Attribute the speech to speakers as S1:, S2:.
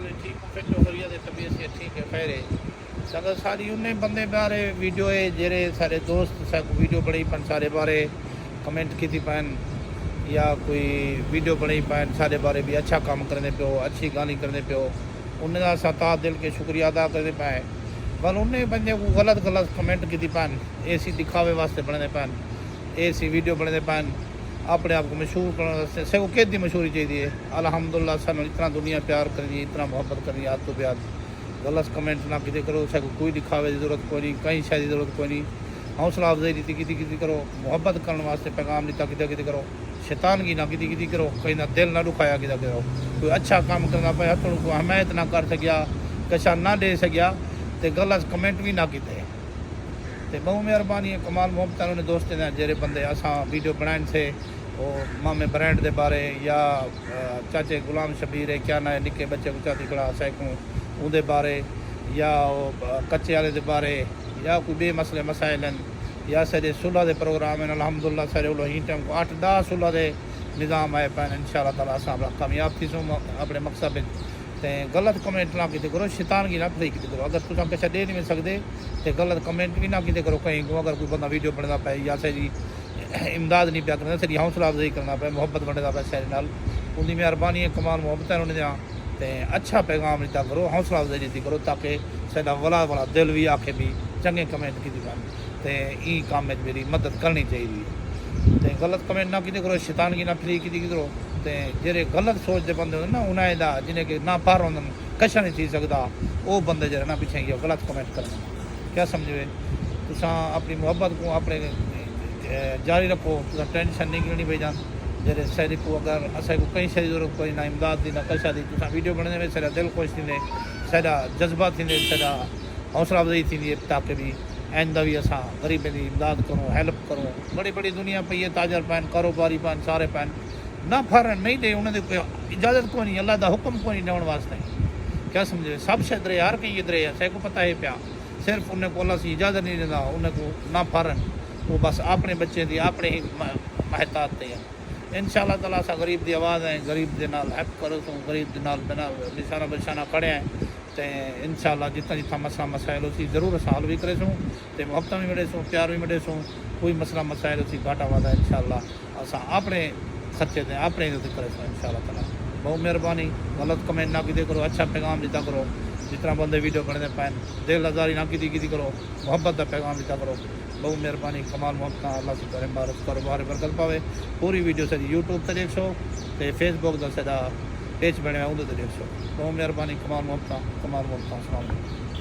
S1: हाल ठीक फिट हो रही है तबीयत से ठीक है खैर है सगर सारी उन्हें बंदे बारे वीडियो है जेरे सारे दोस्त सारे वीडियो बड़ी पन सारे बारे कमेंट की थी पैन या कोई वीडियो बड़ी पैन सारे बारे भी अच्छा काम करने पे हो अच्छी गाली करने पे हो उन्हें असा ता दिल के शुक्रिया अदा करने पाए बल उन्हें बंदे को गलत गलत कमेंट की थी पैन ऐसी दिखावे वास्ते बनने पैन ऐसी वीडियो बनने पैन अपने आप को मशहूर करने वास्ते सगो कैदी मशहूरी चाहिए अल्हम्दुलिल्लाह सानू इतना दुनिया प्यार करनी इतना मोहब्बत करनी आज तो ब्याद गलत कमेंट ना किते करो सगो कोई दिखावे की जरूरत कोई नहीं कहीं शायद जरूरत कोई नहीं हौसला अफजाई दी किती करो मोहब्बत करने वास्ते पैगाम दिता किते करो शैतानगी ना किती करो कहीं ना दिल ना दुखाया किते करो कोई अच्छा काम करना पे हथों को हमायत ना कर सकिया कशा ना दे सकिया तो गलत कमेंट भी ना किते तो बहुत मेहरबानी है कमाल मोहब्बत उन्होंने दोस्त ने जेरे बंदे असा वीडियो बनाने से वो मामे ब्रांड के बारे या चाचे गुलाम शबीर है क्या ना निके बच्चे को चाती खड़ा सैकूँ उनके बारे या कच्चे वाले के बारे या कोई बे मसले मसाइल या सारे सुलह के प्रोग्राम हैं अल्हम्दुलिल्लाह सारे उलो ही टाइम को 8-10 सुलह के निज़ाम आए पैन इंशाअल्लाह ताला असां कामयाब थीसूं अपने मकसद में तो गलत कमेंट ना किते करो शैतानगी ना प्ले किते करो अगर तुम पैसा दे नहीं सकते तो गलत कमेंट भी ना किते करो कहीं को अगर कोई बंदा वीडियो बनता पे या सही इमदाद नहीं पिया करना सही हौसला अफजाई करना पे मोहब्बत बनता पे सारे नाल उनकी मेहरबानी है कमाल मोहब्बत है उन्हें तो अच्छा पैगाम दिता करो हौसला अफजाई दी करो ताकि साडा वाला वाला दिल भी आखे भी चंगे कमेंट की तो ई काम में मेरी मदद करनी चाहिए तो गलत कमेंट ना किते करो शैतानगी ना फ्री की करो तो जेरे गलत सोचते बंदे होंगे ना उन्हें जिन्हें कि ना पार होंगे कशा नहीं थी सकता वो बंदे जरा ना पीछे गलत कमेंट करना क्या समझे तुसा अपनी मोहब्बत को अपने जारी रखो तुसा टेंशन नहीं करनी पई जान जेरे शहरी को अगर असा को कहीं शहरी जरूरत कोई ना इमदाद दी ना कशा दी तुसा वीडियो बनने में सारा दिल खुश थी सारा जज्बा थी सारा हौसला अफजाई थी ताकि भी आइंदा भी असा गरीबें की इमदाद करूँ हेल्प करूँ बड़ी बड़ी दुनिया पई है ताजर पैन कारोबारी पैन सारे पैन ना फरन नहीं दे उन्होंने कोई इजाज़त को नहीं अल्लाह का हुक्म को नहीं देने वास्ते क्या समझे सब शायद रहे हर कहीं इधर है सह को पता है पिया सिर्फ उन्हें को अल्लाह से इजाज़त नहीं देता उन्हें को ना फरन वो बस अपने बच्चे की अपने ही महतात है इंशाअल्लाह ताला असा गरीब की आवाज़ है गरीब के नाल हेल्प करो तो गरीब के नाल बिना निशाना बशाना खड़े हैं तो इंशाअल्लाह जितना जितना मसला मसाइल उसी ज़रूर अस हल भी करे सूँ तो मुहब्बत भी मिले सूँ प्यार भी मिले सूँ कोई मसला मसाइल उसी घाटा वादा इंशाअल्लाह अस अपने खर्चे थे अपने करे सूँ इंशाअल्लाह ताला बहुत मेहरबानी गलत कमेंट ना किते करो अच्छा पैगाम दिता करो जितना बंदे वीडियो बनते पैन दिल आज़ारी ना की करो मोहब्बत का पैगाम दिता करो बहुत मेहरबानी कमाल मोहब्बत अल्लाह की करे बारत कारोबार बरकत पावे पूरी वीडियो सॼी यूट्यूब ते देखो तो फेसबुक का सॼा पेज बने उधर देखो बहुत मेहरबानी कमाल मोहब्बत अस्सलाम वालेकुम।